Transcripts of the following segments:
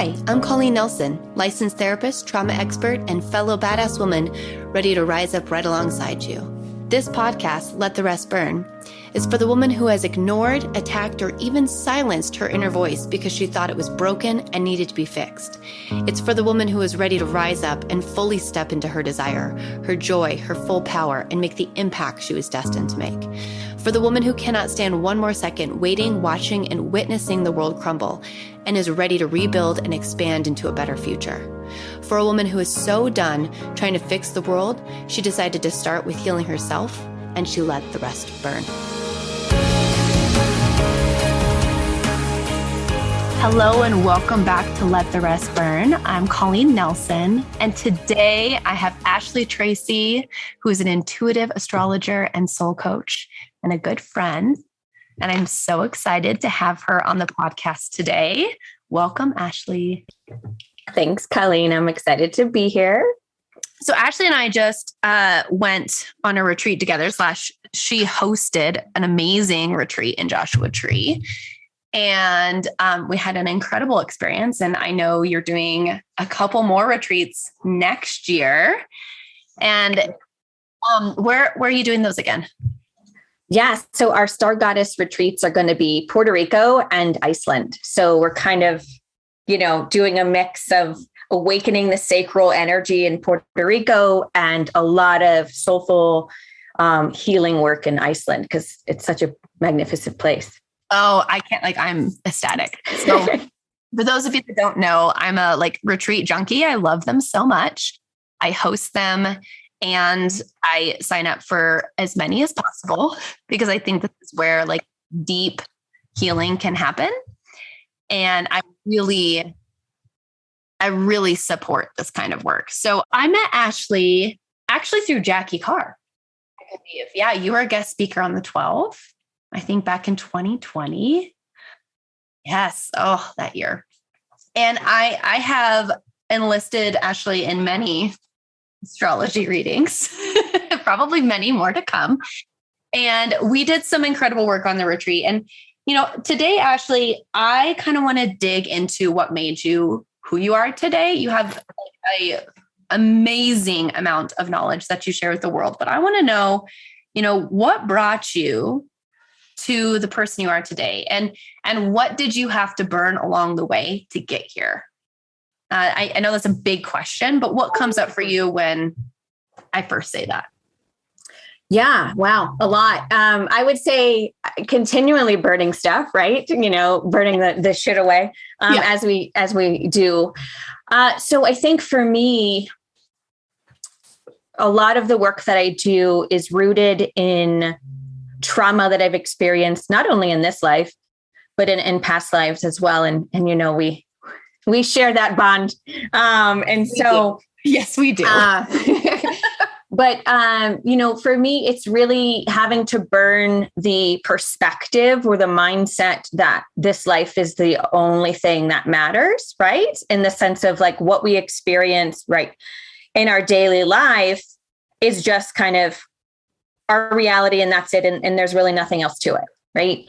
Hi, I'm Colleen Nelson, licensed therapist, trauma expert, and fellow badass woman ready to rise up right alongside you. This podcast, Let the Rest Burn, is for the woman who has ignored, attacked, or even silenced her inner voice because she thought it was broken and needed to be fixed. It's for the woman who is ready to rise up and fully step into her desire, her joy, her full power, and make the impact she was destined to make. For the woman who cannot stand one more second waiting, watching, and witnessing the world crumble and is ready to rebuild and expand into a better future. For a woman who is so done trying to fix the world, she decided to start with healing herself, and she let the rest burn. Hello and welcome back to Let the Rest Burn. I'm Colleen Nelson, and today I have Tracey, who is an intuitive astrologer and soul coach and a good friend. And I'm so excited to have her on the podcast today. Welcome, Ashley. Thanks, Colleen. I'm excited to be here. So Ashley and I just went on a retreat together, she hosted an amazing retreat in Joshua Tree. And we had an incredible experience. And I know you're doing a couple more retreats next year. And where are you doing those again? Yeah. So our Star Goddess retreats are going to be Puerto Rico and Iceland. So we're kind of, doing a mix of awakening the sacral energy in Puerto Rico and a lot of soulful healing work in Iceland because it's such a magnificent place. Oh, I'm ecstatic. So for those of you that don't know, I'm a retreat junkie. I love them so much. I host them and I sign up for as many as possible because I think this is where deep healing can happen. And I really support this kind of work. So I met Ashley actually through Jackie Carr. I believe. Yeah, you were a guest speaker on the 12th, I think back in 2020. Yes. Oh, that year. And I have enlisted Ashley in many astrology readings, probably many more to come. And we did some incredible work on the retreat. And, today, Ashley, I kind of want to dig into what made you who you are today. You have an amazing amount of knowledge that you share with the world, but I want to know, what brought you to the person you are today, and what did you have to burn along the way to get here? I know that's a big question, but what comes up for you when I first say that? Yeah. Wow. A lot. I would say continually burning stuff, right? Burning the shit away as we do. So I think for me, a lot of the work that I do is rooted in trauma that I've experienced, not only in this life, but in past lives as well. And we share that bond. Yes, we do. But, for me, it's really having to burn the perspective or the mindset that this life is the only thing that matters, right? In the sense of what we experience, right, in our daily life is just kind of our reality and that's it. And there's really nothing else to it, right?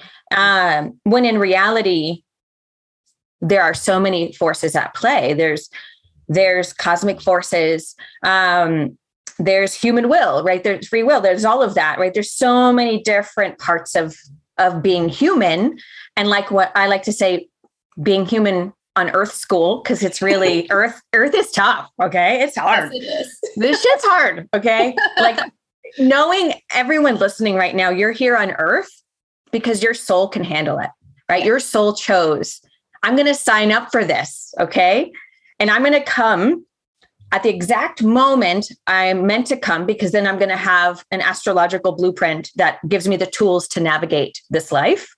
When in reality, there are so many forces at play. There's cosmic forces, there's human will, right? There's free will. There's all of that, right? There's so many different parts of being human. And what I like to say, being human on Earth school, because it's really Earth is tough. Okay. It's hard. Yes, it is. This shit's hard. Okay. Knowing everyone listening right now, you're here on Earth because your soul can handle it, right? Your soul chose, I'm going to sign up for this. Okay. And I'm going to come at the exact moment I'm meant to come, because then I'm going to have an astrological blueprint that gives me the tools to navigate this life.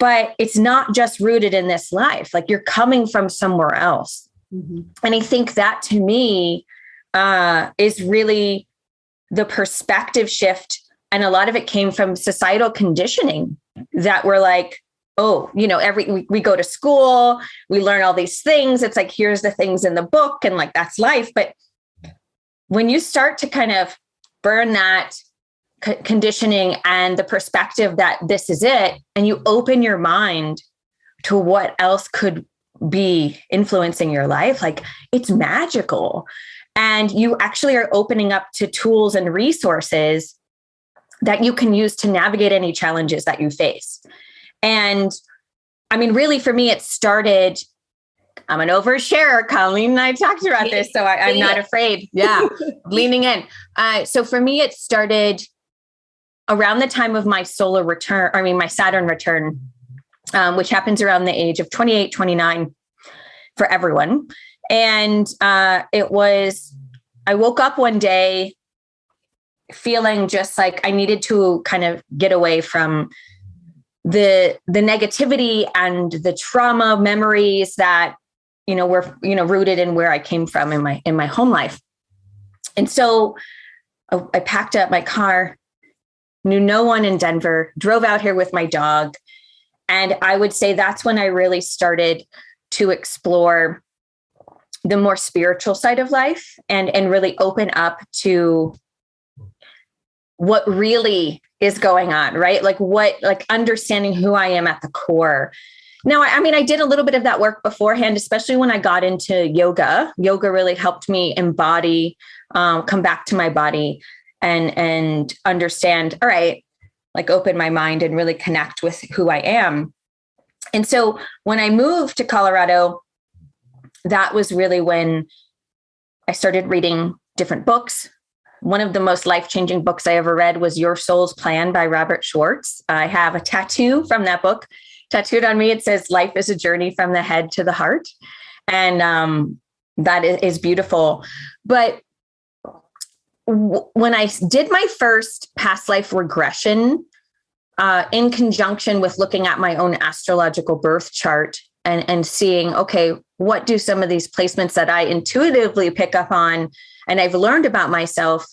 But it's not just rooted in this life. You're coming from somewhere else. Mm-hmm. And I think that to me is really the perspective shift. And a lot of it came from societal conditioning that we're we go to school, we learn all these things. It's here's the things in the book and that's life. But when you start to kind of burn that conditioning and the perspective that this is it, and you open your mind to what else could be influencing your life, like it's magical. And you actually are opening up to tools and resources that you can use to navigate any challenges that you face. And I mean, really for me, it started, I'm an oversharer. Colleen and I talked about this, so I'm not afraid. Yeah. Leaning in. So for me, it started around the time of my my Saturn return, which happens around the age of 28, 29 for everyone. And I woke up one day feeling just like I needed to kind of get away from the negativity and the trauma memories that, were, rooted in where I came from in my home life. And so I packed up my car, knew no one in Denver, drove out here with my dog. And I would say that's when I really started to explore the more spiritual side of life and really open up to what really is going on, right? Like understanding who I am at the core. Now, I mean, I did a little bit of that work beforehand, especially when I got into yoga. Yoga really helped me embody, come back to my body and understand, all right, like open my mind and really connect with who I am. And so when I moved to Colorado, that was really when I started reading different books. One of the most life-changing books I ever read was Your Soul's Plan by Robert Schwartz. I have a tattoo from that book tattooed on me. It says, life is a journey from the head to the heart. And that is beautiful. But when I did my first past life regression, in conjunction with looking at my own astrological birth chart and seeing, okay, what do some of these placements that I intuitively pick up on and I've learned about myself,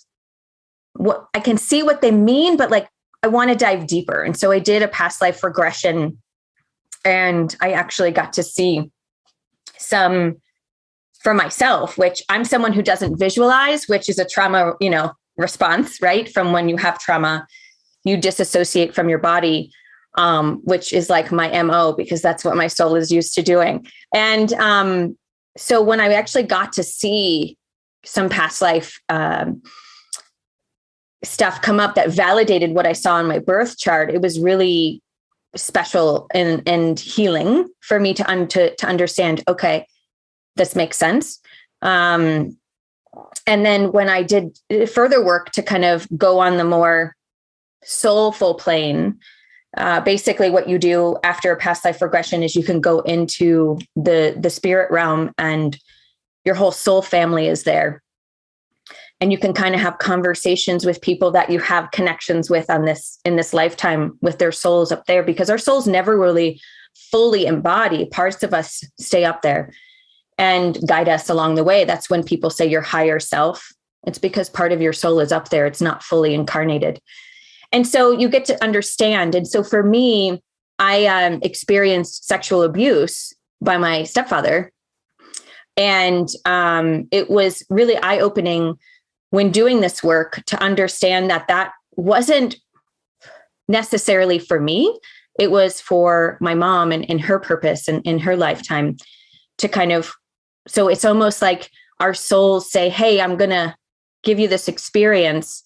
what I can see what they mean, but like, I want to dive deeper. And so I did a past life regression and I actually got to see some for myself, which I'm someone who doesn't visualize, which is a trauma, response, right? From when you have trauma, you disassociate from your body, which is like my MO, because that's what my soul is used to doing. And so when I actually got to see some past life stuff come up that validated what I saw in my birth chart, it was really special and healing for me to understand, okay, this makes sense. And then when I did further work to kind of go on the more soulful plane, basically what you do after a past life regression is you can go into the spirit realm and your whole soul family is there. And you can kind of have conversations with people that you have connections with in this lifetime with their souls up there, because our souls never really fully embody. Parts of us stay up there and guide us along the way. That's when people say your higher self. It's because part of your soul is up there. It's not fully incarnated. And so you get to understand. And so for me, I experienced sexual abuse by my stepfather. And it was really eye-opening when doing this work to understand that wasn't necessarily for me. It was for my mom and her purpose and in her lifetime to kind of, so it's almost like our souls say, hey, I'm going to give you this experience.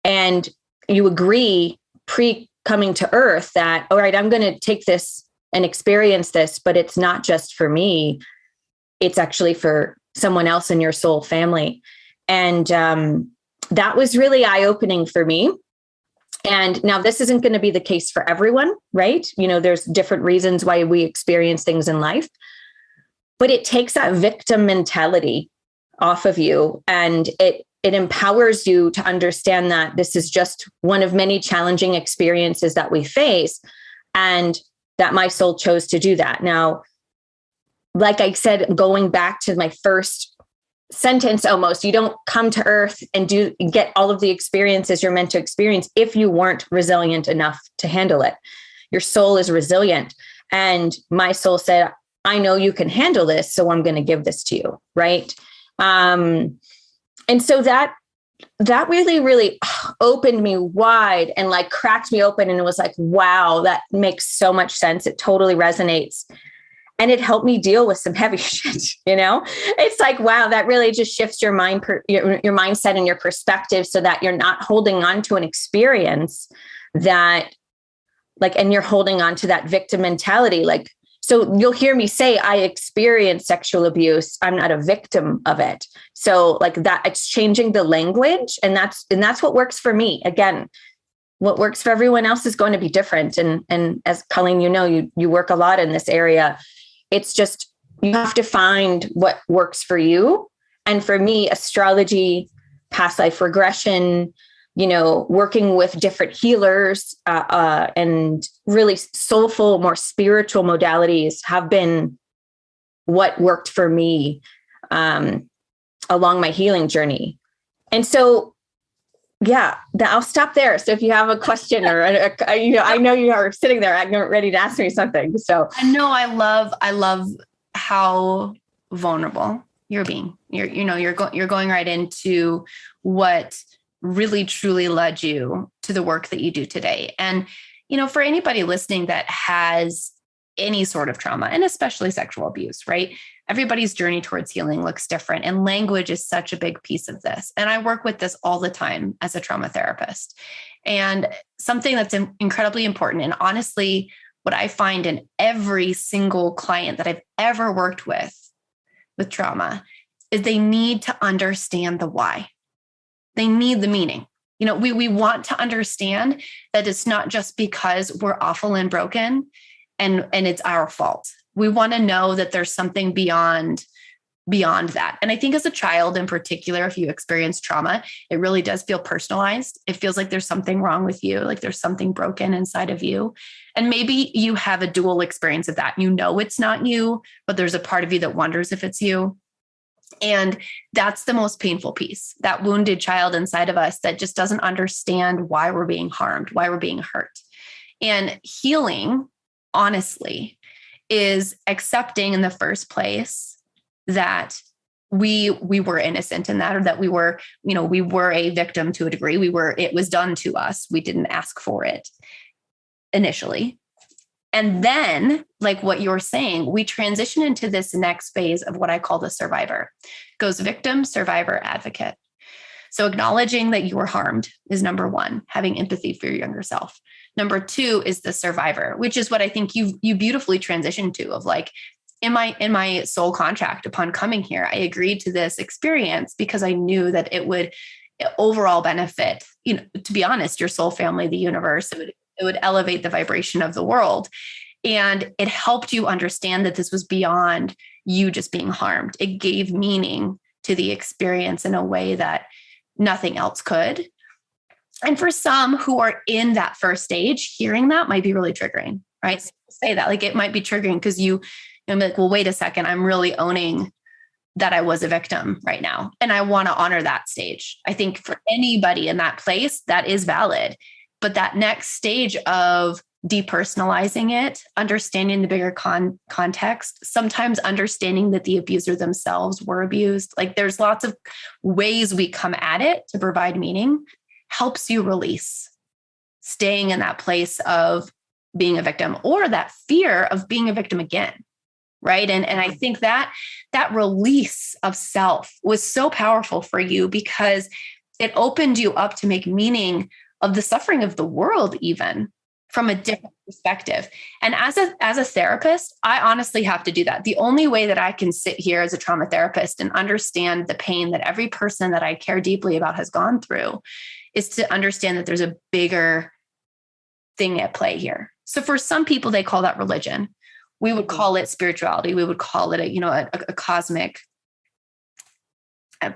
And you agree pre-coming to earth that, all right, I'm going to take this and experience this, but it's not just for me. It's actually for someone else in your soul family. And that was really eye-opening for me. And now this isn't going to be the case for everyone, right? There's different reasons why we experience things in life, but it takes that victim mentality off of you. And it empowers you to understand that this is just one of many challenging experiences that we face, and that my soul chose to do that. Now, like I said, going back to my first sentence, almost, you don't come to earth and get all of the experiences you're meant to experience if you weren't resilient enough to handle it. Your soul is resilient. And my soul said, I know you can handle this, so I'm going to give this to you. Right. And so that really, really opened me wide and like cracked me open. And it was like, wow, that makes so much sense. It totally resonates. And it helped me deal with some heavy shit, It's like, wow, that really just shifts your mind, your mindset and your perspective so that you're not holding on to an experience that and you're holding on to that victim mentality. So you'll hear me say, I experienced sexual abuse. I'm not a victim of it. So that, it's changing the language. And that's what works for me. Again, what works for everyone else is going to be different. And as Colleen, you work a lot in this area. It's just, you have to find what works for you. And for me, astrology, past life regression, working with different healers and really soulful, more spiritual modalities have been what worked for me along my healing journey. And so, yeah, I'll stop there. So if you have a question or, I know you are sitting there ready to ask me something. So I love how vulnerable you're being. You're going right into what really truly led you to the work that you do today. And, for anybody listening that has any sort of trauma, and especially sexual abuse, right? Everybody's journey towards healing looks different. And language is such a big piece of this. And I work with this all the time as a trauma therapist. And something that's incredibly important, and honestly, what I find in every single client that I've ever worked with trauma, is they need to understand the why. They need the meaning. We want to understand that it's not just because we're awful and broken and it's our fault. We want to know that there's something beyond that. And I think as a child in particular, if you experience trauma, it really does feel personalized. It feels like there's something wrong with you, like there's something broken inside of you. And maybe you have a dual experience of that. It's not you, but there's a part of you that wonders if it's you. And that's the most painful piece, that wounded child inside of us that just doesn't understand why we're being harmed, why we're being hurt. And healing, honestly, is accepting in the first place that we were innocent in that, or that we were a victim to a degree. It was done to us. We didn't ask for it initially. And then, like what you're saying, we transition into this next phase of what I call the survivor. It goes victim, survivor, advocate. So acknowledging that you were harmed is number one, having empathy for your younger self. Number two is the survivor, which is what I think you beautifully transitioned to, of in my soul contract upon coming here, I agreed to this experience because I knew that it would overall benefit, to be honest, your soul family, the universe. It would elevate the vibration of the world. And it helped you understand that this was beyond you just being harmed. It gave meaning to the experience in a way that nothing else could. And for some who are in that first stage, hearing that might be really triggering, right? So say that, it might be triggering because I'm like, well, wait a second, I'm really owning that I was a victim right now. And I want to honor that stage. I think for anybody in that place, that is valid. But that next stage of depersonalizing it, understanding the bigger context, sometimes understanding that the abuser themselves were abused. There's lots of ways we come at it to provide meaning, helps you release staying in that place of being a victim or that fear of being a victim again. Right. And I think that release of self was so powerful for you because it opened you up to make meaning of the suffering of the world, even from a different perspective. And as a therapist, I honestly have to do that. The only way that I can sit here as a trauma therapist and understand the pain that every person that I care deeply about has gone through is to understand that there's a bigger thing at play here. So for some people, they call that religion. We would call it spirituality. We would call it a cosmic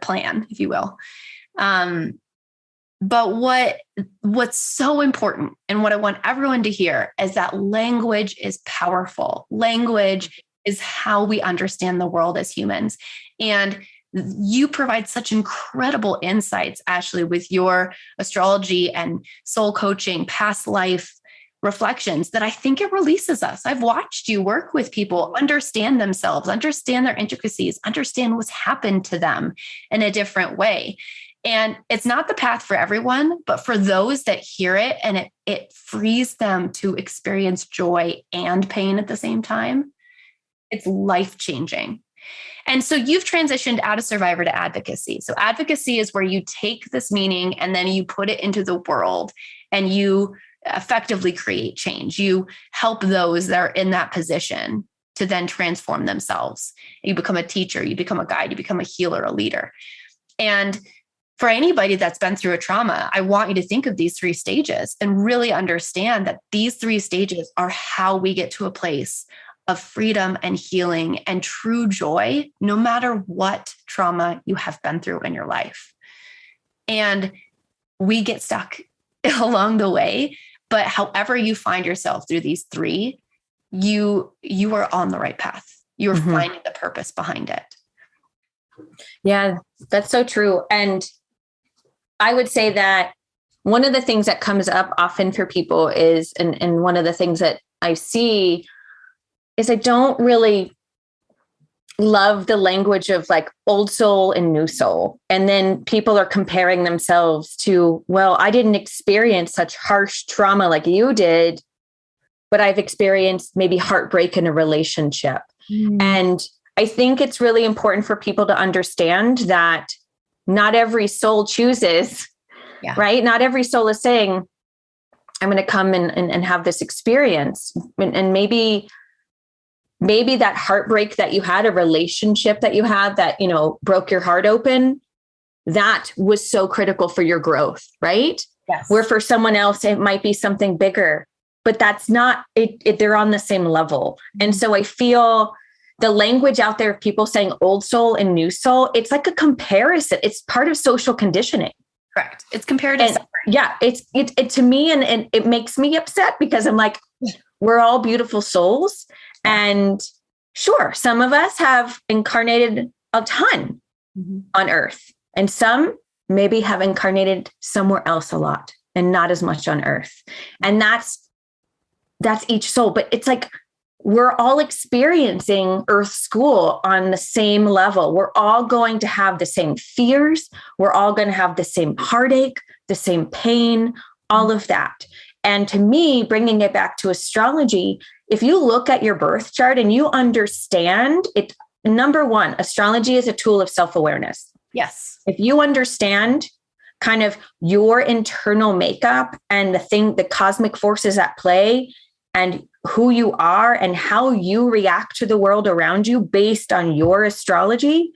plan, if you will. But what's so important and what I want everyone to hear is that language is powerful. Language is how we understand the world as humans. And you provide such incredible insights, Ashley, with your astrology and soul coaching, past life reflections, that I think it releases us. I've watched you work with people, understand themselves, understand their intricacies, understand what's happened to them in a different way. And it's not the path for everyone, but for those that hear it and it frees them to experience joy and pain at the same time, It's life-changing. And so you've transitioned out of survivor to advocacy. So advocacy is where you take this meaning and then you put it into the world and you effectively create change. You help those that are in that position to then transform themselves. You become a teacher, you become a guide, you become a healer, a leader. And for anybody that's been through a trauma, I want you to think of these 3 stages and really understand that these 3 stages are how we get to a place of freedom and healing and true joy, no matter what trauma you have been through in your life. And we get stuck along the way, but however you find yourself through these 3, you are on the right path. You're finding the purpose behind it. Yeah, that's so true. And I would say that one of the things that comes up often for people is, and one of the things that I see is I don't really love the language of like old soul and new soul. And then people are comparing themselves to, well, I didn't experience such harsh trauma like you did, but I've experienced maybe heartbreak in a relationship. And I think it's really important for people to understand that not every soul chooses, right? Not every soul is saying, I'm going to come and have this experience. And maybe that heartbreak that you had, a relationship that you had that, broke your heart open, that was so critical for your growth, right? Yes. Where for someone else, it might be something bigger, but that's not it. They're on the same level. And so I feel the language out there of people saying old soul and new soul, it's like a comparison. It's part of social conditioning. Correct. It's comparative. Yeah, it to me, and it makes me upset because I'm like, we're all beautiful souls. And sure, some of us have incarnated a ton on earth, and some maybe have incarnated somewhere else a lot and not as much on earth. And that's each soul. But it's like, we're all experiencing Earth School on the same level. We're all going to have the same fears. We're all going to have the same heartache, the same pain, all of that. And to me, bringing it back to astrology, if you look at your birth chart and you understand it, number one, astrology is a tool of self-awareness. Yes. If you understand kind of your internal makeup and the cosmic forces at play and who you are and how you react to the world around you based on your astrology,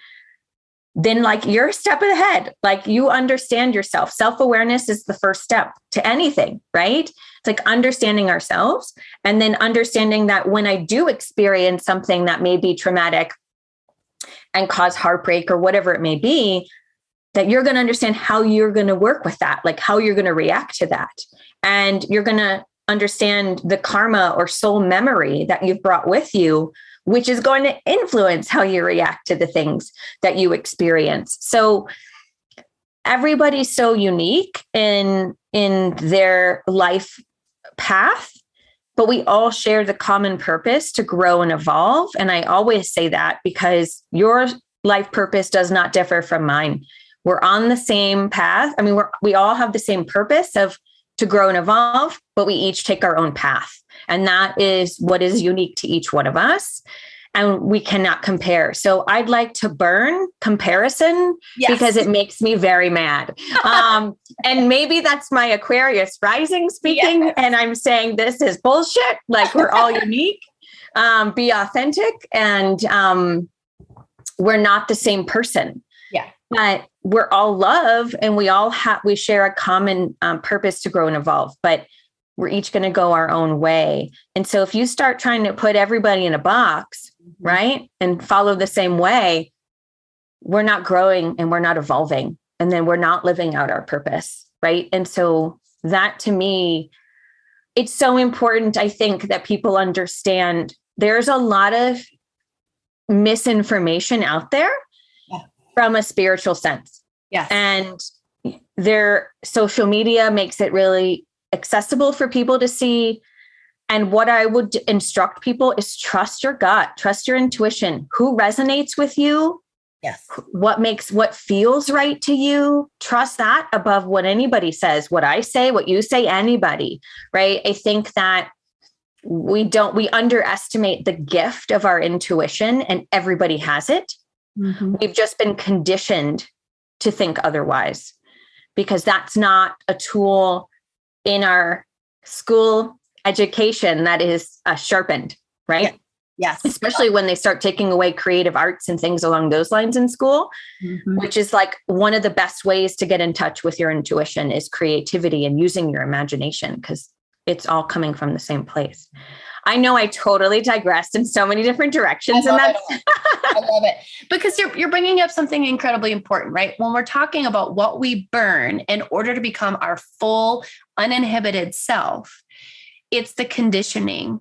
then like you're a step ahead. Like you understand yourself. Self-awareness is the first step to anything, right? It's like understanding ourselves and then understanding that when I do experience something that may be traumatic and cause heartbreak or whatever it may be, that you're going to understand how you're going to work with that, like how you're going to react to that. And you're going to understand the karma or soul memory that you've brought with you, which is going to influence how you react to the things that you experience. So everybody's so unique in their life path, but we all share the common purpose to grow and evolve. And I always say that because your life purpose does not differ from mine. We're on the same path. I mean, we all have the same purpose to grow and evolve, but we each take our own path. And that is what is unique to each one of us. And we cannot compare. So I'd like to burn comparison because it makes me very mad. And maybe that's my Aquarius rising speaking. Yes. And I'm saying this is bullshit. Like we're all unique, be authentic. And we're not the same person. Yeah. But we're all love and we share a common purpose to grow and evolve, but we're each going to go our own way. And so if you start trying to put everybody in a box, right, and follow the same way, we're not growing and we're not evolving. And then we're not living out our purpose. Right. And so that to me, it's so important. I think that people understand there's a lot of misinformation out there from a spiritual sense. Yes. And their social media makes it really accessible for people to see. And what I would instruct people is trust your gut, trust your intuition, who resonates with you. Yes. What feels right to you. Trust that above what anybody says, what I say, what you say, anybody, right? I think that we underestimate the gift of our intuition, and everybody has it. Mm-hmm. We've just been conditioned to think otherwise, because that's not a tool in our school education that is sharpened, right? Yeah. Yes. Especially when they start taking away creative arts and things along those lines in school, Mm-hmm. which is like one of the best ways to get in touch with your intuition is creativity and using your imagination, because it's all coming from the same place. I know I totally digressed in so many different directions, and that's I love it, because you're bringing up something incredibly important, right? When we're talking about what we burn in order to become our full, uninhibited self, it's the conditioning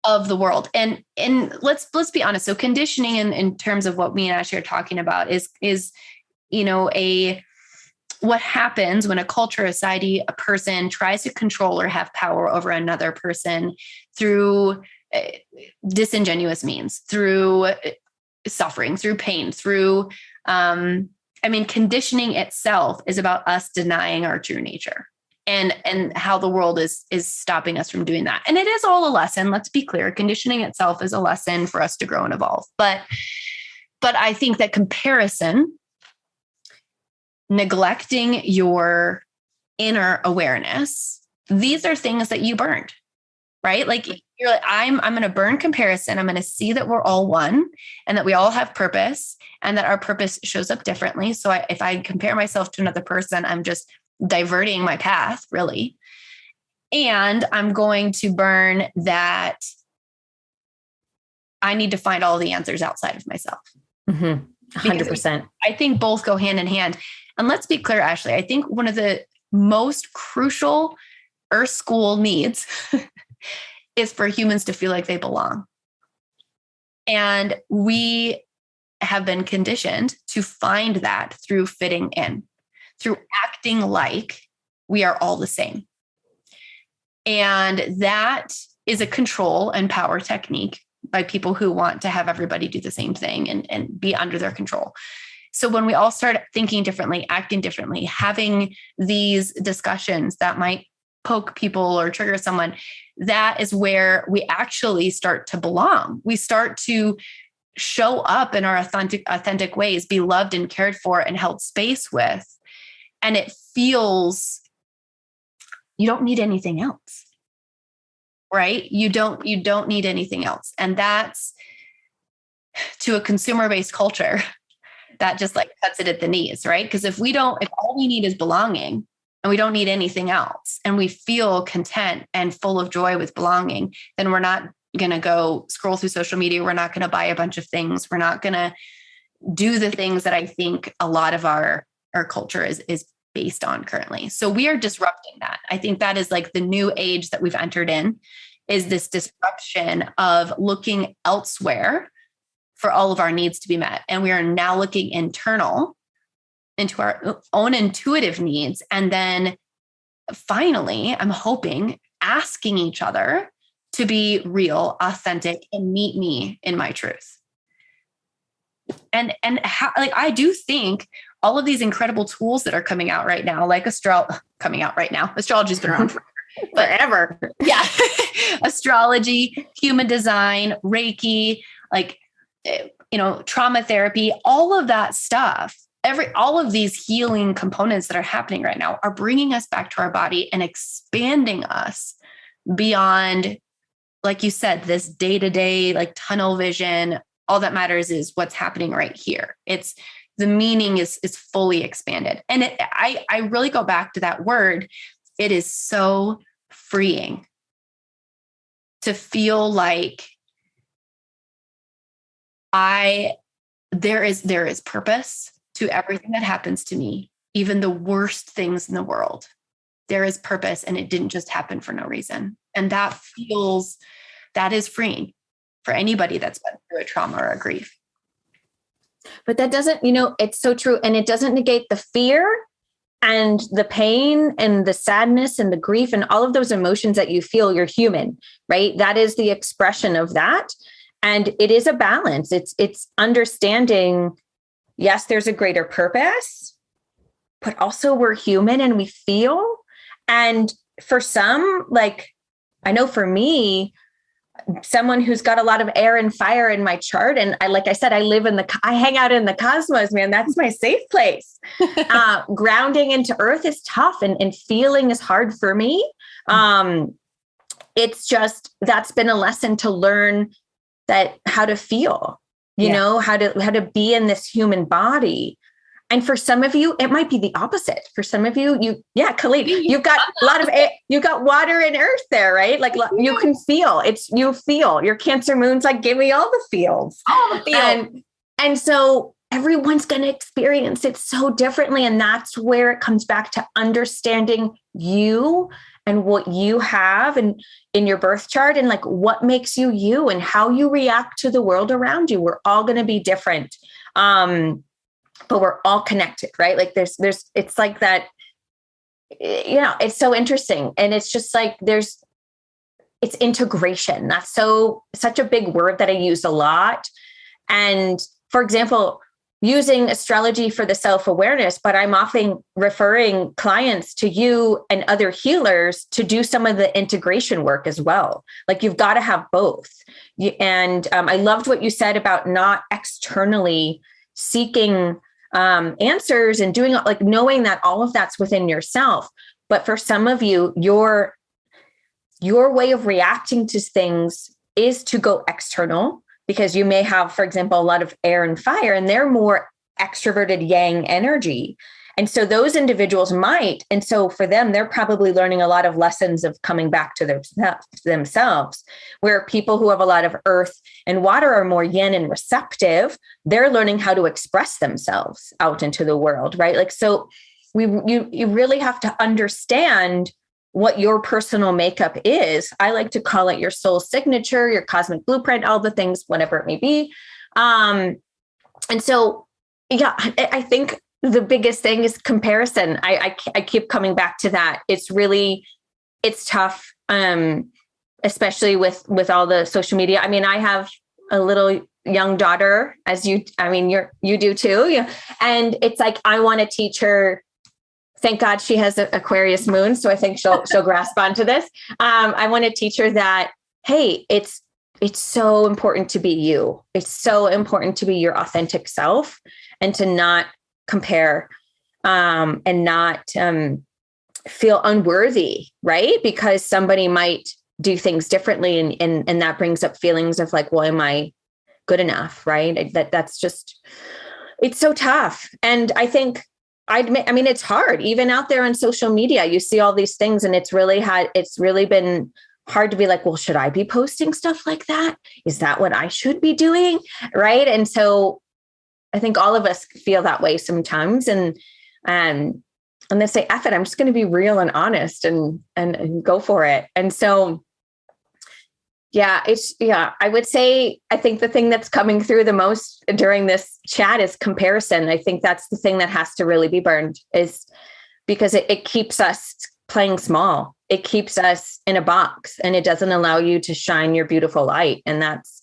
of the world. And let's be honest. So conditioning in terms of what me and Ashley are talking about is, what happens when a culture, a society, a person tries to control or have power over another person through disingenuous means, through suffering, through pain, through, conditioning itself is about us denying our true nature and how the world is stopping us from doing that. And it is all a lesson. Let's be clear. Conditioning itself is a lesson for us to grow and evolve. But I think that comparison, neglecting your inner awareness, these are things that you burned, right? Like you're like, I'm going to burn comparison. I'm going to see that we're all one and that we all have purpose and that our purpose shows up differently. So if I compare myself to another person, I'm just diverting my path, really. And I'm going to burn that I need to find all the answers outside of myself. Mm-hmm. 100%. I think both go hand in hand. And let's be clear, Ashley, I think one of the most crucial Earth School needs is for humans to feel like they belong. And we have been conditioned to find that through fitting in, through acting like we are all the same. And that is a control and power technique by people who want to have everybody do the same thing and be under their control. So when we all start thinking differently, acting differently, having these discussions that might poke people or trigger someone, that is where we actually start to belong. We start to show up in our authentic ways, be loved and cared for and held space with. And it feels, you don't need anything else, right? You don't need anything else. And that's, to a consumer-based culture, that just like cuts it at the knees, right? Because if all we need is belonging and we don't need anything else, and we feel content and full of joy with belonging, then we're not going to go scroll through social media. We're not going to buy a bunch of things. We're not going to do the things that I think a lot of our culture is based on currently. So we are disrupting that. I think that is like the new age that we've entered in, is this disruption of looking elsewhere for all of our needs to be met. And we are now looking internal into our own intuitive needs. And then finally, I'm hoping, asking each other to be real, authentic, and meet me in my truth. And how, like, I do think all of these incredible tools that are coming out right now, like astrology's been around forever. Yeah. Astrology, human design, Reiki, like, trauma therapy, all of that stuff, all of these healing components that are happening right now are bringing us back to our body and expanding us beyond, like you said, this day-to-day, like tunnel vision. All that matters is what's happening right here. It's the meaning is fully expanded. And I really go back to that word. It is so freeing to feel like there is purpose to everything that happens to me, even the worst things in the world. There is purpose, and it didn't just happen for no reason. And that is freeing for anybody that's been through a trauma or a grief. But that doesn't, it's so true. And it doesn't negate the fear and the pain and the sadness and the grief and all of those emotions that you feel. You're human, right? That is the expression of that. And it is a balance. It's understanding, yes, there's a greater purpose, but also we're human and we feel. And for some, like, I know for me, someone who's got a lot of air and fire in my chart. And like I said, I hang out in the cosmos, man. That's my safe place. Grounding into earth is tough and feeling is hard for me. It's just, that's been a lesson to learn how to feel, you know, how to be in this human body. And for some of you, it might be the opposite. For some of you, Khalid, you've got a lot of air, you've got water and earth there, right? Like you can feel you feel your Cancer moon's like, give me all the feels. And so everyone's going to experience it so differently. And that's where it comes back to understanding you and what you have and in your birth chart and like what makes you you and how you react to the world around you. We're all going to be different. But we're all connected, right? Like it's like that, it's so interesting. And it's just like, it's integration. That's such a big word that I use a lot. And for example, using astrology for the self-awareness, but I'm often referring clients to you and other healers to do some of the integration work as well. Like you've got to have both. And I loved what you said about not externally seeking answers and doing like knowing that all of that's within yourself. But for some of you, your way of reacting to things is to go external because you may have, for example, a lot of air and fire and they're more extroverted yang energy. And so those individuals might. And so for them, they're probably learning a lot of lessons of coming back to themselves, where people who have a lot of earth and water are more yin and receptive. They're learning how to express themselves out into the world, right? Like, so you really have to understand what your personal makeup is. I like to call it your soul signature, your cosmic blueprint, all the things, whatever it may be. And so, I think the biggest thing is comparison. I keep coming back to that. It's tough, especially with all the social media. I mean, I have a little young daughter, you do too. And it's like, I want to teach her. Thank God she has an Aquarius moon. So I think she'll grasp onto this. I want to teach her that, hey, it's so important to be you. It's so important to be your authentic self and to not compare and not feel unworthy, right? Because somebody might do things differently and that brings up feelings of like, well, am I good enough, right? That's just, it's so tough. And I think it's hard, even out there on social media, you see all these things and it's really been hard to be like, well, should I be posting stuff like that? Is that what I should be doing? Right. And so I think all of us feel that way sometimes and they say, F it, I'm just going to be real and honest and go for it. And so, I would say, I think the thing that's coming through the most during this chat is comparison. I think that's the thing that has to really be burned is because it keeps us playing small. It keeps us in a box and it doesn't allow you to shine your beautiful light. And that's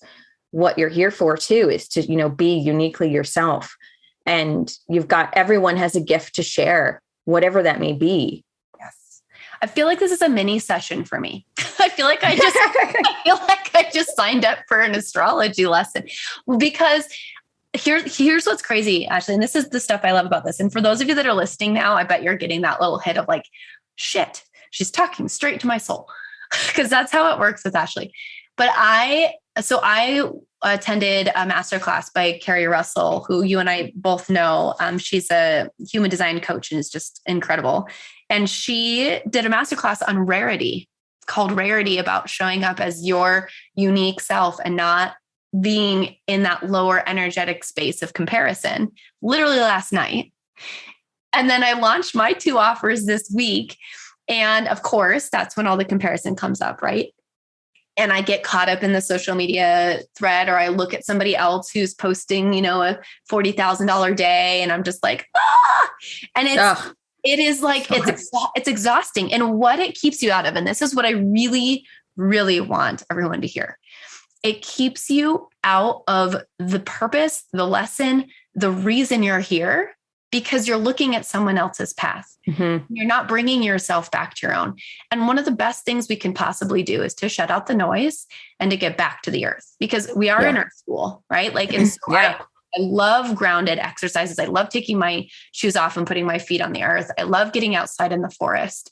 what you're here for too, is to, be uniquely yourself. And everyone has a gift to share, whatever that may be. Yes. I feel like this is a mini session for me. I feel like I just signed up for an astrology lesson because here's what's crazy, Ashley. And this is the stuff I love about this. And for those of you that are listening now, I bet you're getting that little hit of like, shit, she's talking straight to my soul because that's how it works with Ashley. But I attended a masterclass by Carrie Russell, who you and I both know. She's a human design coach and is just incredible. And she did a masterclass on rarity, called Rarity, about showing up as your unique self and not being in that lower energetic space of comparison, literally last night. And then I launched my 2 offers this week. And of course, that's when all the comparison comes up, right? And I get caught up in the social media thread, or I look at somebody else who's posting, a $40,000 day. And I'm just like, and it is like, it's exhausting. And what it keeps you out of, and this is what I really, really want everyone to hear. It keeps you out of the purpose, the lesson, the reason you're here, because you're looking at someone else's path. Mm-hmm. You're not bringing yourself back to your own. And one of the best things we can possibly do is to shut out the noise and to get back to the earth, because we are in earth school, right? Like, and so I love grounded exercises. I love taking my shoes off and putting my feet on the earth. I love getting outside in the forest.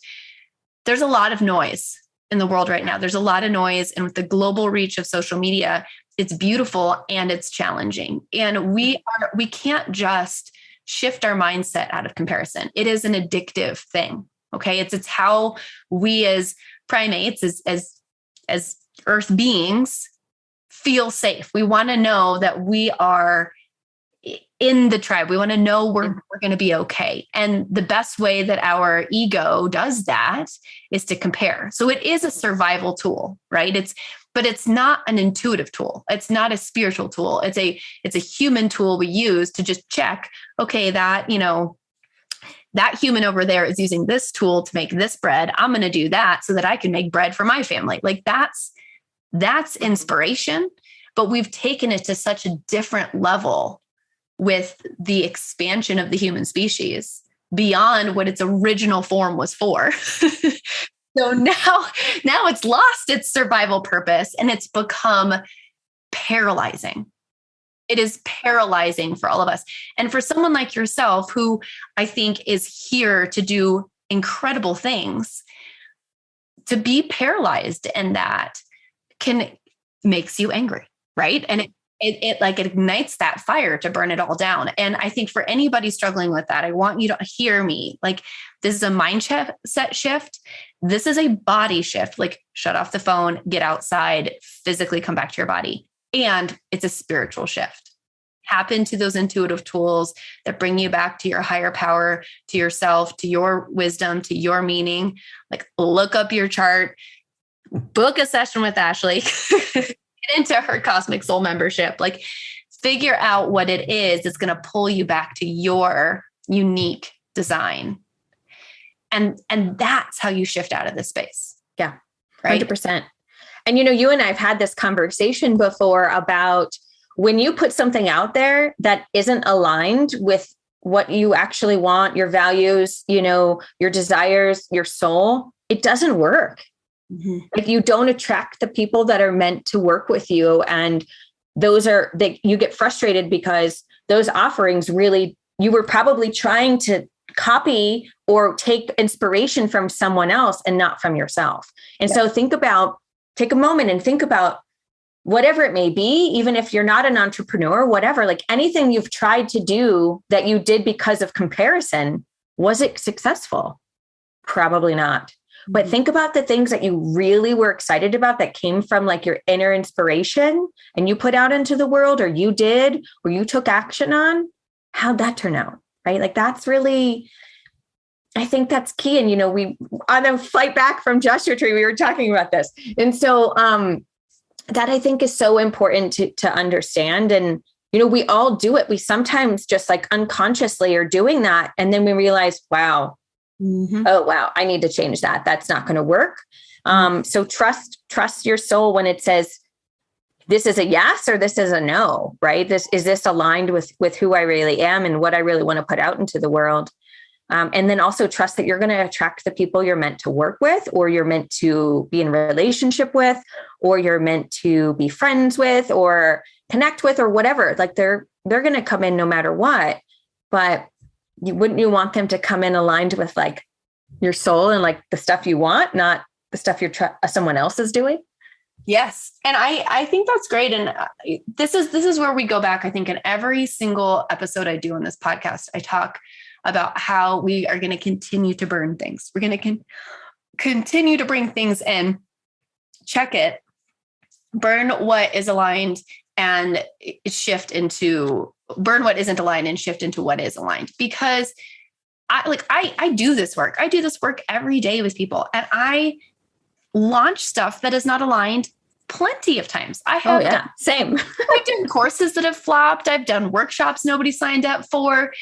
There's a lot of noise in the world right now. There's a lot of noise. And with the global reach of social media, it's beautiful and it's challenging. And we can't just shift our mindset out of comparison. It is an addictive thing. Okay. It's how we as primates, as earth beings, feel safe. We want to know that we are in the tribe. We want to know we're going to be okay. And the best way that our ego does that is to compare. So it is a survival tool, right? But it's not an intuitive tool. It's not a spiritual tool. It's a human tool we use to just check, okay, that human over there is using this tool to make this bread. I'm going to do that so that I can make bread for my family. Like that's inspiration, but we've taken it to such a different level with the expansion of the human species beyond what its original form was for. So now it's lost its survival purpose and it's become paralyzing. It is paralyzing for all of us. And for someone like yourself, who I think is here to do incredible things, to be paralyzed in that makes you angry, right? And it like ignites that fire to burn it all down. And I think for anybody struggling with that, I want you to hear me. Like, this is a mindset shift. This is a body shift. Like, shut off the phone, get outside, physically come back to your body. And it's a spiritual shift. Tap into those intuitive tools that bring you back to your higher power, to yourself, to your wisdom, to your meaning. Like, look up your chart, book a session with Ashley. Get into her Cosmic Soul membership, like figure out what it is that's going to pull you back to your unique design. And that's how you shift out of this space. Yeah. Right. 100%. And, you and I have had this conversation before about when you put something out there that isn't aligned with what you actually want, your values, your desires, your soul, it doesn't work. Mm-hmm. If you don't attract the people that are meant to work with you, and you get frustrated because those offerings really, you were probably trying to copy or take inspiration from someone else and not from yourself. And so take a moment and think about whatever it may be, even if you're not an entrepreneur, whatever, like anything you've tried to do that you did because of comparison, was it successful? Probably not. But think about the things that you really were excited about that came from like your inner inspiration and you put out into the world, or you did, or you took action on. How'd that turn out? Right? Like, that's really, I think that's key. And, we, on a flight back from Joshua Tree, we were talking about this. And so that I think is so important to understand. And, we all do it. We sometimes just like unconsciously are doing that. And then we realize, wow. Mm-hmm. Oh, wow, I need to change that. That's not going to work. So trust your soul when it says, this is a yes, or this is a no, right? Is this aligned with who I really am and what I really want to put out into the world? And then also trust that you're going to attract the people you're meant to work with, or you're meant to be in relationship with, or you're meant to be friends with, or connect with, or whatever. Like, they're going to come in no matter what. But wouldn't you want them to come in aligned with like your soul and like the stuff you want, not the stuff someone else is doing? Yes. And I think that's great. And this is where we go back. I think in every single episode I do on this podcast, I talk about how we are going to continue to burn things. We're going to continue to bring things in, check it, burn what is aligned, and burn what isn't aligned and shift into what is aligned. Because I do this work. I do this work every day with people, and I launch stuff that is not aligned plenty of times. I have same. I've done courses that have flopped. I've done workshops nobody signed up for.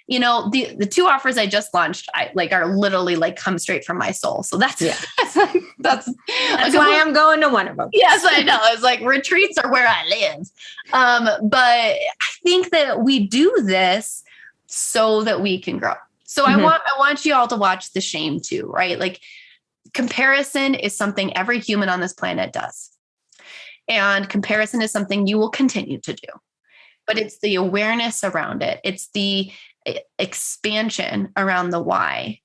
The two offers I just launched, are literally like come straight from my soul. So that's that's why I'm going to one of them. Yes, I know. It's like retreats are where I live. But I think that we do this so that we can grow. So I want you all to watch the shame too, right? Like comparison is something every human on this planet does. And comparison is something you will continue to do, but it's the awareness around it. It's the expansion around the why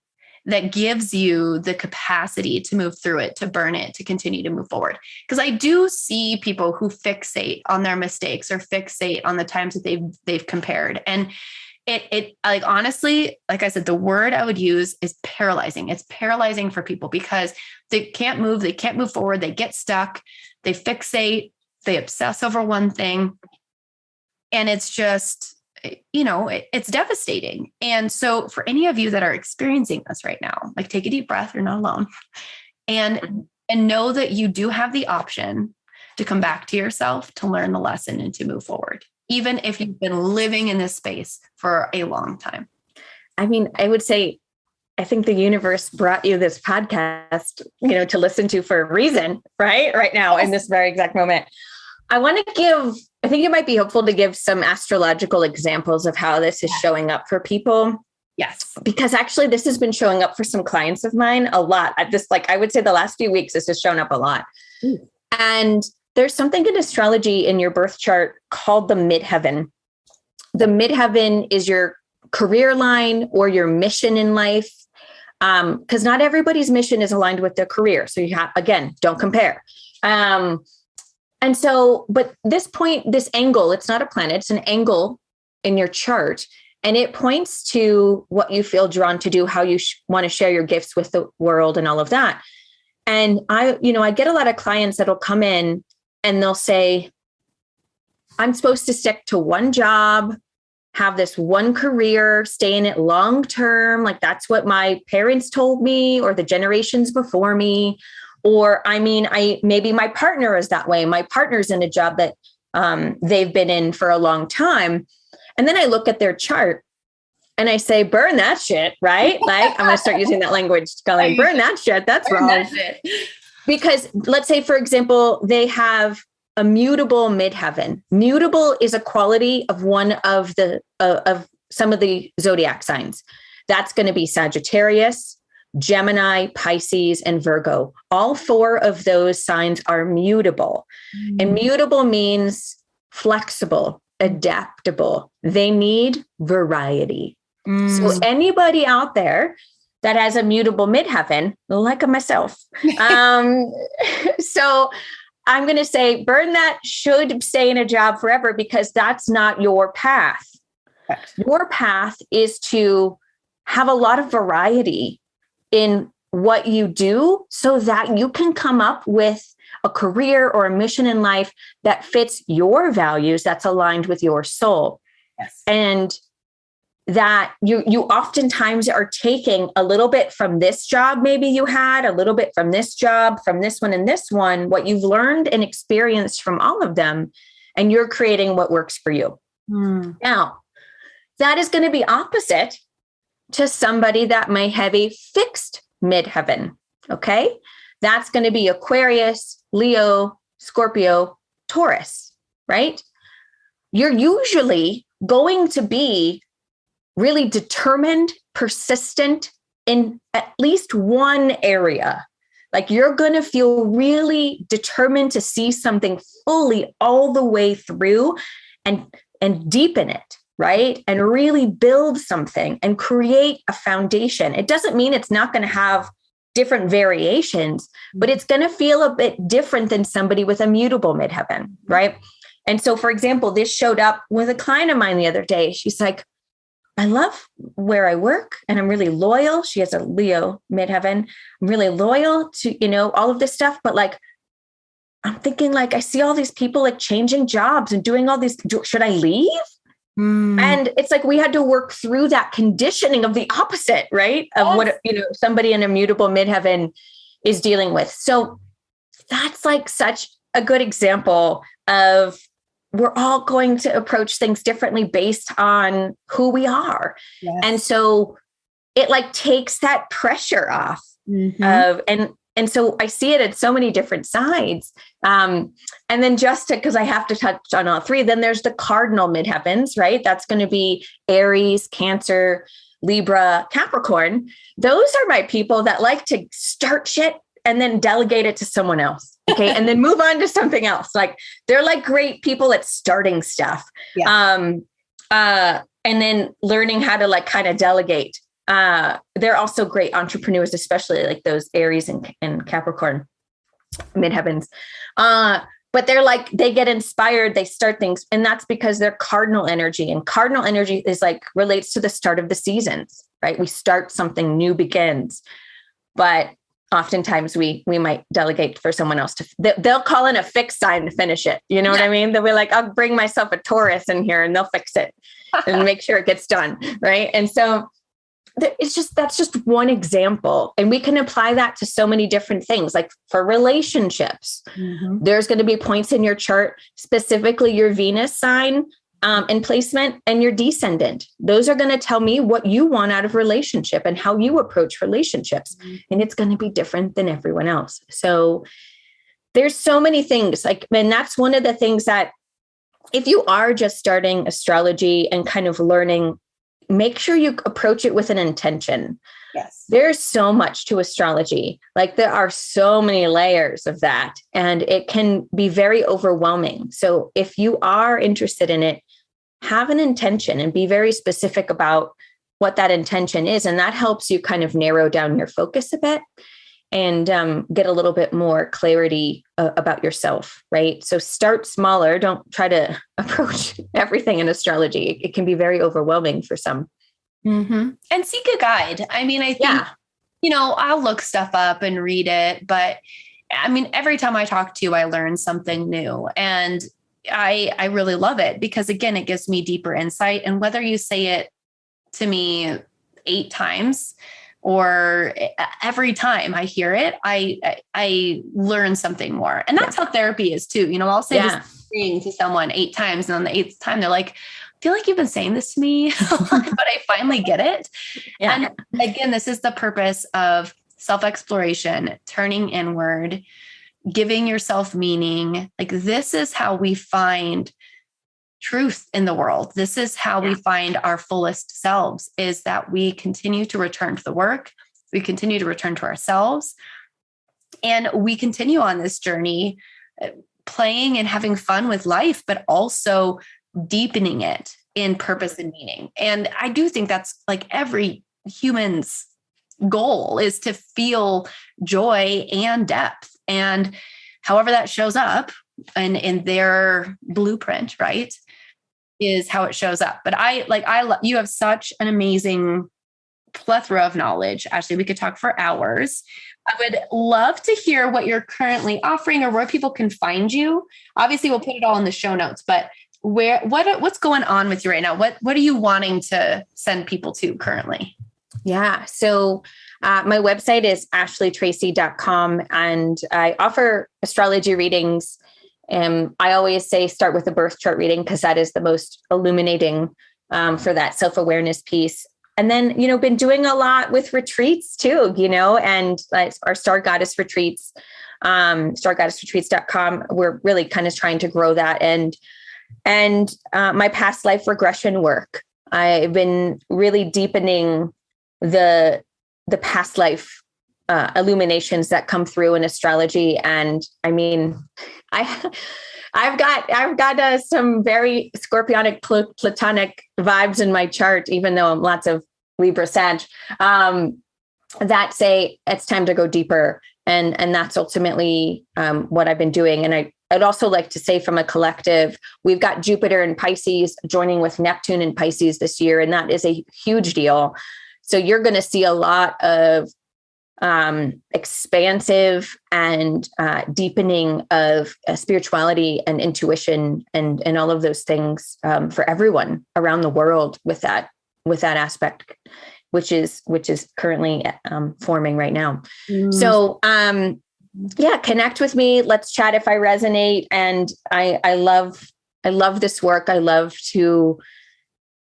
that gives you the capacity to move through it, to burn it, to continue to move forward. Because I do see people who fixate on their mistakes or fixate on the times that they've compared. And it like, honestly, like I said, the word I would use is paralyzing. It's paralyzing for people because they can't move forward. They get stuck, they fixate, they obsess over one thing. And it's just, it's devastating. And so for any of you that are experiencing this right now, like take a deep breath, you're not alone. And know that you do have the option to come back to yourself, to learn the lesson and to move forward, even if you've been living in this space for a long time. I mean, I would say, I think the universe brought you this podcast, to listen to for a reason, right? Right now, in this very exact moment. I think it might be helpful to give some astrological examples of how this is showing up for people. Yes. Because actually this has been showing up for some clients of mine a lot. I would say the last few weeks, this has shown up a lot. And there's something in astrology in your birth chart called the midheaven. The midheaven is your career line or your mission in life. Because not everybody's mission is aligned with their career. So you have, again, don't compare. And so, but this angle, it's not a planet, it's an angle in your chart. And it points to what you feel drawn to do, how you want to share your gifts with the world and all of that. And I get a lot of clients that'll come in and they'll say, I'm supposed to stick to one job, have this one career, stay in it long term. Like that's what my parents told me or the generations before me. Or, maybe my partner is that way. My partner's in a job that they've been in for a long time. And then I look at their chart and I say, burn that shit, right? Like I'm going to start using that language, going, burn that shit. That's wrong. That shit. Because let's say, for example, they have a mutable midheaven. Mutable is a quality of one of of some of the zodiac signs. That's going to be Sagittarius, Gemini, Pisces, and Virgo. All four of those signs are mutable. And mutable means flexible, adaptable. They need variety. So anybody out there that has a mutable midheaven, like myself. So I'm going to say, burn that, should stay in a job forever, because that's not your path. Your path is to have a lot of variety in what you do so that you can come up with a career or a mission in life that fits your values, that's aligned with your soul. Yes. And that you oftentimes are taking a little bit from this job, maybe you had a little bit from this job, from this one and this one, what you've learned and experienced from all of them, and you're creating what works for you. Now, that is going to be opposite to somebody that may have a fixed midheaven. Okay. That's going to be Aquarius, Leo, Scorpio, Taurus, right? You're usually going to be really determined, persistent in at least one area. Like you're going to feel really determined to see something fully all the way through and deepen it, right? And really build something and create a foundation. It doesn't mean it's not going to have different variations, but it's going to feel a bit different than somebody with a mutable midheaven, right? And so, for example, this showed up with a client of mine the other day. She's like, I love where I work and I'm really loyal. She has a Leo midheaven. I'm really loyal to, all of this stuff. But like, I'm thinking like, I see all these people like changing jobs and doing all these, should I leave? And it's like, we had to work through that conditioning of the opposite, right? Of what, somebody in a mutable midheaven is dealing with. So that's like such a good example of we're all going to approach things differently based on who we are. Yes. And so it like takes that pressure off of, and And so I see it at so many different sides. And then just because I have to touch on all three, then there's the cardinal midheavens, right? That's going to be Aries, Cancer, Libra, Capricorn. Those are my people that like to start shit and then delegate it to someone else. Okay. And then move on to something else. Like they're like great people at starting stuff. Yeah. And then learning how to like kind of delegate. They're also great entrepreneurs, especially like those Aries and Capricorn midheavens. But they're like, they get inspired, they start things. And that's because they're cardinal energy, and cardinal energy is like relates to the start of the seasons, right? We start something new begins, but oftentimes we might delegate for someone else they'll call in a fixed sign to finish it. You know what I mean? They'll be like, I'll bring myself a Taurus in here and they'll fix it and make sure it gets done. Right. And so that's just one example. And we can apply that to so many different things. Like for relationships, there's going to be points in your chart, specifically your Venus sign and placement and your descendant. Those are going to tell me what you want out of relationship and how you approach relationships. And it's going to be different than everyone else. So there's so many things and that's one of the things that if you are just starting astrology and kind of learning, make sure you approach it with an intention. Yes. There's so much to astrology. Like there are so many layers of that, and it can be very overwhelming. So if you are interested in it, have an intention and be very specific about what that intention is. And that helps you kind of narrow down your focus a bit and get a little bit more clarity about yourself, right? So start smaller. Don't try to approach everything in astrology. It can be very overwhelming for some. And seek a guide. I mean, I think, I'll look stuff up and read it, but I mean, every time I talk to you, I learn something new, and I really love it because again, it gives me deeper insight. And whether you say it to me 8 times or every time I hear it, I learn something more. And that's how therapy is too. I'll say this thing to someone 8 times, and on the 8th time, they're like, I feel like you've been saying this to me, but I finally get it. Yeah. And again, this is the purpose of self-exploration, turning inward, giving yourself meaning. Like this is how we find truth in the world. This is how we find our fullest selves, is that we continue to return to the work. We continue to return to ourselves, and we continue on this journey, playing and having fun with life, but also deepening it in purpose and meaning. And I do think that's like every human's goal, is to feel joy and depth. And however that shows up and in their blueprint, right, is how it shows up. But you have such an amazing plethora of knowledge. Actually, we could talk for hours. I would love to hear what you're currently offering or where people can find you. Obviously, we'll put it all in the show notes, but what's going on with you right now? What are you wanting to send people to currently? Yeah. So my website is ashleytracey.com, and I offer astrology readings. I always say start with a birth chart reading because that is the most illuminating for that self-awareness piece. And then, been doing a lot with retreats too, and our Star Goddess retreats, stargoddessretreats.com. We're really kind of trying to grow that. And my past life regression work. I've been really deepening the past life illuminations that come through in astrology. And I mean, I've got some very scorpionic platonic vibes in my chart, even though I'm lots of Libra Sag, that say it's time to go deeper. And that's ultimately what I've been doing. And I'd also like to say, from a collective, we've got Jupiter in Pisces joining with Neptune in Pisces this year. And that is a huge deal. So you're going to see a lot of expansive and deepening of spirituality and intuition and all of those things for everyone around the world with that aspect, which is currently forming right now. So connect with me. Let's chat if I resonate. And I love this work. I love to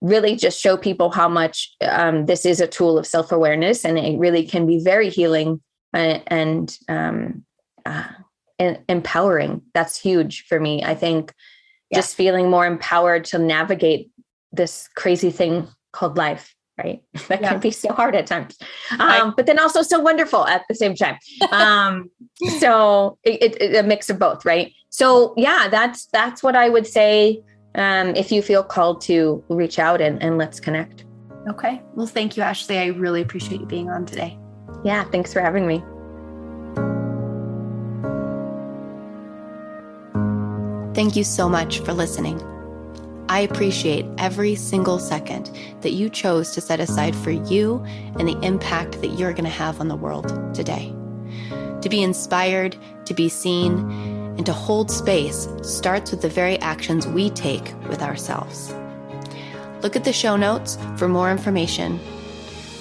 really just show people how much this is a tool of self-awareness, and it really can be very healing and empowering. That's huge for me. I think just feeling more empowered to navigate this crazy thing called life, right? That can be so hard at times, but then also so wonderful at the same time. So it's a mix of both, right? So yeah, that's what I would say. If you feel called to reach out and let's connect. Okay. Well, thank you, Ashley. I really appreciate you being on today. Yeah. Thanks for having me. Thank you so much for listening. I appreciate every single second that you chose to set aside for you and the impact that you're going to have on the world today. To be inspired, to be seen, and to hold space starts with the very actions we take with ourselves. Look at the show notes for more information.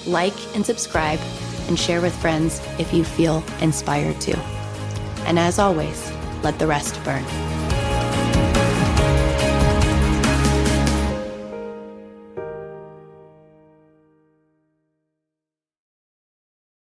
Like and subscribe and share with friends if you feel inspired to. And as always, let the rest burn.